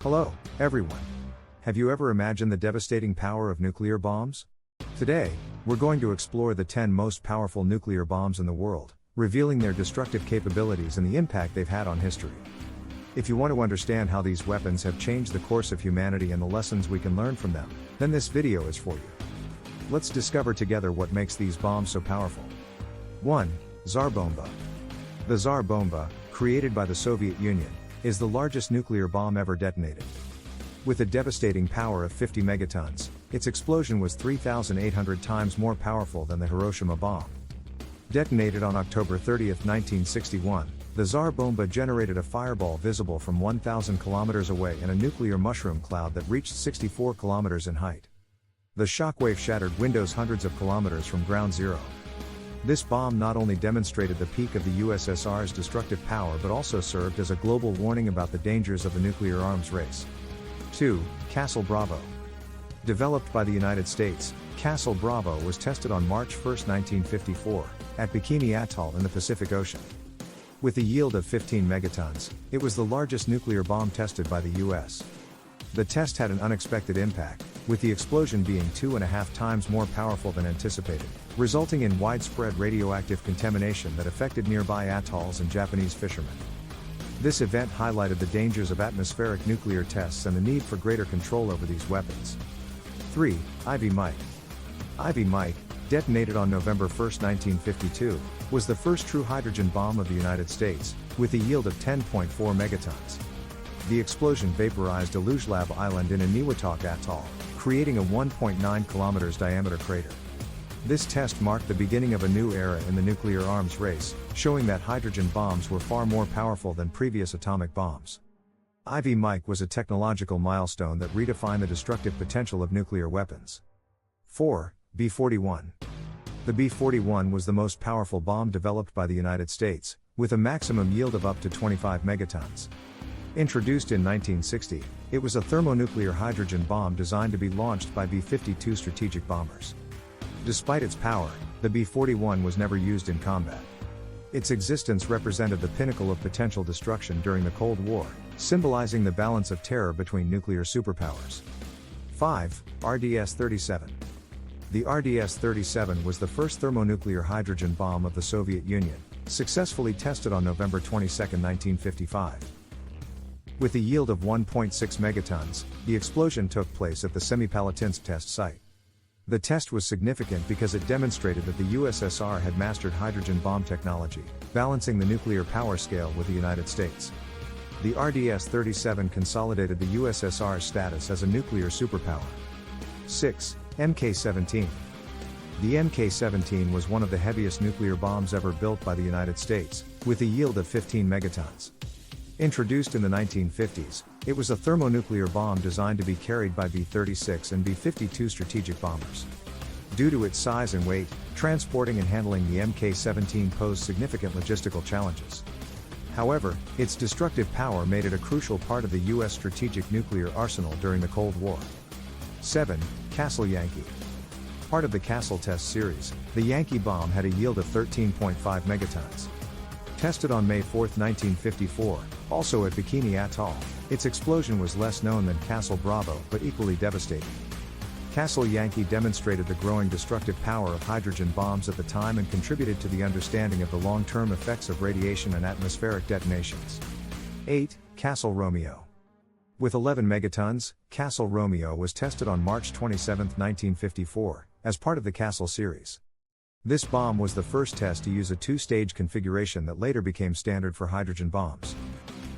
Hello, everyone. Have you ever imagined the devastating power of nuclear bombs? Today, we're going to explore the 10 most powerful nuclear bombs in the world, revealing their destructive capabilities and the impact they've had on history. If you want to understand how these weapons have changed the course of humanity and the lessons we can learn from them, then this video is for you. Let's discover together what makes these bombs so powerful. 1. Tsar Bomba. The Tsar Bomba, created by the Soviet Union, is the largest nuclear bomb ever detonated. With a devastating power of 50 megatons, its explosion was 3,800 times more powerful than the Hiroshima bomb. Detonated on October 30, 1961, the Tsar Bomba generated a fireball visible from 1,000 kilometers away in a nuclear mushroom cloud that reached 64 kilometers in height. The shockwave shattered windows hundreds of kilometers from ground zero. This bomb not only demonstrated the peak of the USSR's destructive power but also served as a global warning about the dangers of the nuclear arms race. 2. Castle Bravo. Developed by the United States, Castle Bravo was tested on March 1, 1954, at Bikini Atoll in the Pacific Ocean. With a yield of 15 megatons, it was the largest nuclear bomb tested by the US. The test had an unexpected impact, with the explosion being 2.5 times more powerful than anticipated, resulting in widespread radioactive contamination that affected nearby atolls and Japanese fishermen. This event highlighted the dangers of atmospheric nuclear tests and the need for greater control over these weapons. 3. Ivy Mike. Ivy Mike, detonated on November 1, 1952, was the first true hydrogen bomb of the United States, with a yield of 10.4 megatons. The explosion vaporized Alujlab Island in Eniwetok Atoll, creating a 1.9 kilometers diameter crater. This test marked the beginning of a new era in the nuclear arms race, showing that hydrogen bombs were far more powerful than previous atomic bombs. Ivy Mike was a technological milestone that redefined the destructive potential of nuclear weapons. 4. B-41. The B-41 was the most powerful bomb developed by the United States, with a maximum yield of up to 25 megatons. Introduced in 1960, it was a thermonuclear hydrogen bomb designed to be launched by B-52 strategic bombers. Despite its power, the B-41 was never used in combat. Its existence represented the pinnacle of potential destruction during the Cold War, symbolizing the balance of terror between nuclear superpowers. 5. RDS-37. The RDS-37 was the first thermonuclear hydrogen bomb of the Soviet Union, successfully tested on November 22, 1955. With a yield of 1.6 megatons, the explosion took place at the Semipalatinsk test site. The test was significant because it demonstrated that the USSR had mastered hydrogen bomb technology, balancing the nuclear power scale with the United States. The RDS-37 consolidated the USSR's status as a nuclear superpower. 6. Mk-17. The Mk-17 was one of the heaviest nuclear bombs ever built by the United States, with a yield of 15 megatons. Introduced in the 1950s, it was a thermonuclear bomb designed to be carried by B-36 and B-52 strategic bombers. Due to its size and weight, transporting and handling the Mk-17 posed significant logistical challenges. However, its destructive power made it a crucial part of the U.S. strategic nuclear arsenal during the Cold War. 7. Castle Yankee. Part of the Castle test series, the Yankee bomb had a yield of 13.5 megatons. Tested on May 4, 1954, also at Bikini Atoll, its explosion was less known than Castle Bravo but equally devastating. Castle Yankee demonstrated the growing destructive power of hydrogen bombs at the time and contributed to the understanding of the long-term effects of radiation and atmospheric detonations. 8. Castle Romeo. With 11 megatons, Castle Romeo was tested on March 27, 1954, as part of the Castle series. This bomb was the first test to use a two-stage configuration that later became standard for hydrogen bombs.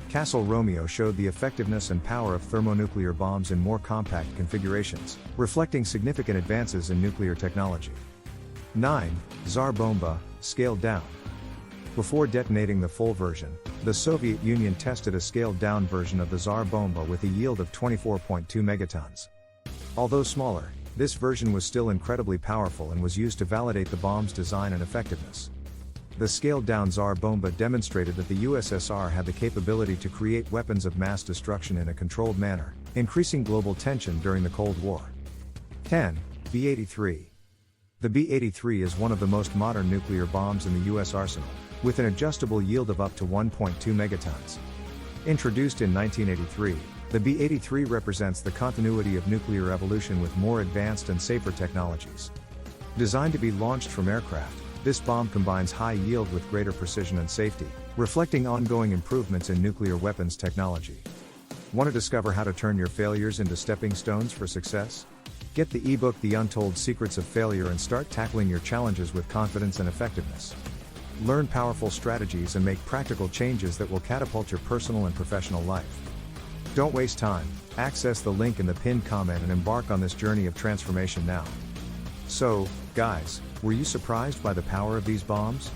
Castle Romeo showed the effectiveness and power of thermonuclear bombs in more compact configurations, reflecting significant advances in nuclear technology. 9. Tsar Bomba, scaled down. Before detonating the full version, the Soviet Union tested a scaled-down version of the Tsar Bomba with a yield of 24.2 megatons. Although smaller, this version was still incredibly powerful and was used to validate the bomb's design and effectiveness. The scaled-down Tsar Bomba demonstrated that the USSR had the capability to create weapons of mass destruction in a controlled manner, increasing global tension during the Cold War. 10. B-83. The B-83 is one of the most modern nuclear bombs in the U.S. arsenal, with an adjustable yield of up to 1.2 megatons. Introduced in 1983, The B-83 represents the continuity of nuclear evolution with more advanced and safer technologies. Designed to be launched from aircraft, this bomb combines high yield with greater precision and safety, reflecting ongoing improvements in nuclear weapons technology. Want to discover how to turn your failures into stepping stones for success? Get the ebook The Untold Secrets of Failure and start tackling your challenges with confidence and effectiveness. Learn powerful strategies and make practical changes that will catapult your personal and professional life. Don't waste time, access the link in the pinned comment and embark on this journey of transformation now. So, guys, were you surprised by the power of these bombs?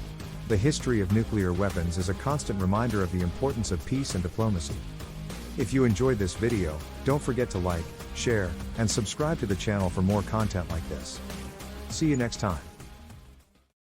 The history of nuclear weapons is a constant reminder of the importance of peace and diplomacy. If you enjoyed this video, don't forget to like, share, and subscribe to the channel for more content like this. See you next time.